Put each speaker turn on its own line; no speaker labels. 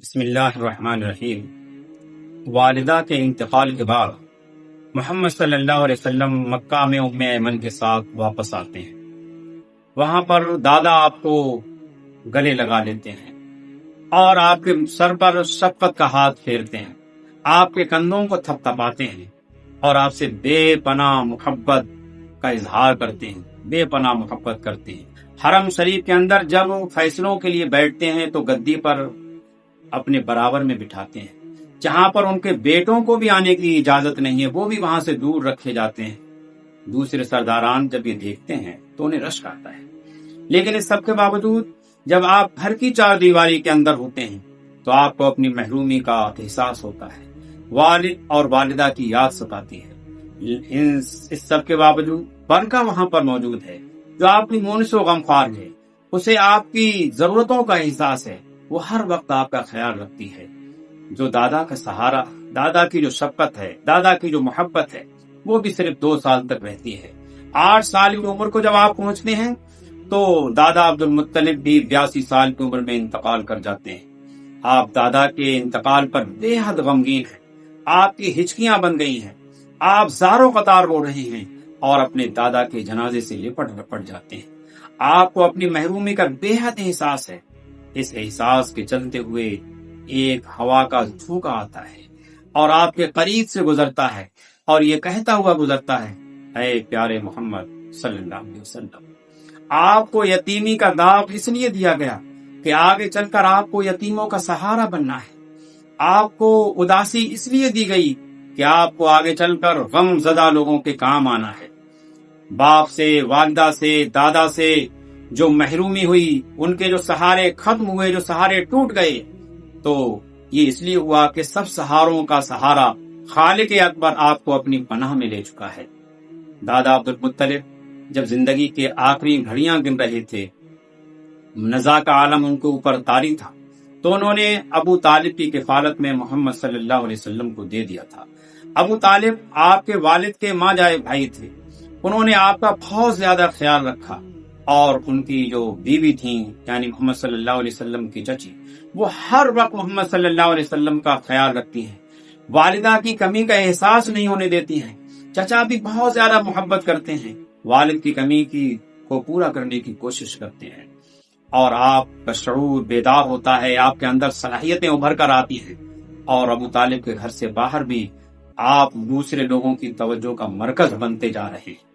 بسم اللہ الرحمن الرحیم۔ والدہ کے انتقال کے بعد محمد صلی اللہ علیہ وسلم مکہ میں ام ایمن کے ساتھ واپس آتے ہیں۔ وہاں پر دادا آپ کو گلے لگا لیتے ہیں اور آپ کے سر پر شفقت کا ہاتھ پھیرتے ہیں، آپ کے کندھوں کو تھپتھپاتے ہیں اور آپ سے بے پناہ محبت کا اظہار کرتے ہیں، بے پناہ محبت کرتے ہیں۔ حرم شریف کے اندر جب فیصلوں کے لیے بیٹھتے ہیں تو گدی پر اپنے برابر میں بٹھاتے ہیں، جہاں پر ان کے بیٹوں کو بھی آنے کی اجازت نہیں ہے وہ بھی وہاں سے دور رکھے جاتے ہیں۔ دوسرے سرداران جب یہ دیکھتے ہیں تو انہیں رشک آتا ہے، لیکن اس سب کے باوجود جب آپ گھر کی چار دیواری کے اندر ہوتے ہیں تو آپ کو اپنی محرومی کا احساس ہوتا ہے، والد اور والدہ کی یاد ستاتی ہے۔ اس سب کے باوجود برکہ وہاں پر موجود ہے جو آپ کی مونس و غمخوار ہے، اسے آپ کی ضرورتوں کا احساس ہے، وہ ہر وقت آپ کا خیال رکھتی ہے۔ جو دادا کا سہارا، دادا کی جو شفقت ہے، دادا کی جو محبت ہے، وہ بھی صرف 2 سال تک رہتی ہے۔ 8 سال کی عمر کو جب آپ پہنچتے ہیں تو دادا عبد المطلب بھی 82 سال کی عمر میں انتقال کر جاتے ہیں۔ آپ دادا کے انتقال پر بے حد غمگین ہیں، آپ کی ہچکیاں بن گئی ہیں، آپ زاروں قطار رو رہے ہیں اور اپنے دادا کے جنازے سے لپٹ جاتے ہیں۔ آپ کو اپنی محرومی کا بے حد احساس ہے۔ اس احساس کے چلتے ہوئے ایک ہوا کا جھونکا آتا ہے اور آپ کے قریب سے گزرتا ہے اور یہ کہتا ہوا گزرتا ہے، اے پیارے محمد صلی اللہ علیہ وسلم، آپ کو یتیمی کا داغ اس لیے دیا گیا کہ آگے چل کر آپ کو یتیموں کا سہارا بننا ہے۔ آپ کو اداسی اس لیے دی گئی کہ آپ کو آگے چل کر غم زدہ لوگوں کے کام آنا ہے۔ باپ سے، والدہ سے، دادا سے جو محرومی ہوئی، ان کے جو سہارے ختم ہوئے، جو سہارے ٹوٹ گئے، تو یہ اس لیے ہوا کہ سب سہاروں کا سہارا خالق اکبر آپ کو اپنی پناہ میں لے چکا ہے۔ دادا عبد المطلب جب زندگی کے آخری گھڑیاں گن رہے تھے، نزا کا عالم ان کے اوپر طاری تھا، تو انہوں نے ابو طالب کی کفالت میں محمد صلی اللہ علیہ وسلم کو دے دیا تھا۔ ابو طالب آپ کے والد کے ماں جائے بھائی تھے، انہوں نے آپ کا بہت زیادہ خیال رکھا، اور ان کی جو بیوی تھیں یعنی محمد صلی اللہ علیہ وسلم کی چچی، وہ ہر وقت محمد صلی اللہ علیہ وسلم کا خیال رکھتی ہیں، والدہ کی کمی کا احساس نہیں ہونے دیتی ہیں۔ چچا بھی بہت زیادہ محبت کرتے ہیں، والد کی کمی کو پورا کرنے کی کوشش کرتے ہیں، اور آپ کا شعور بیدار ہوتا ہے، آپ کے اندر صلاحیتیں ابھر کر آتی ہیں، اور ابو طالب کے گھر سے باہر بھی آپ دوسرے لوگوں کی توجہ کا مرکز بنتے جا رہے ہیں۔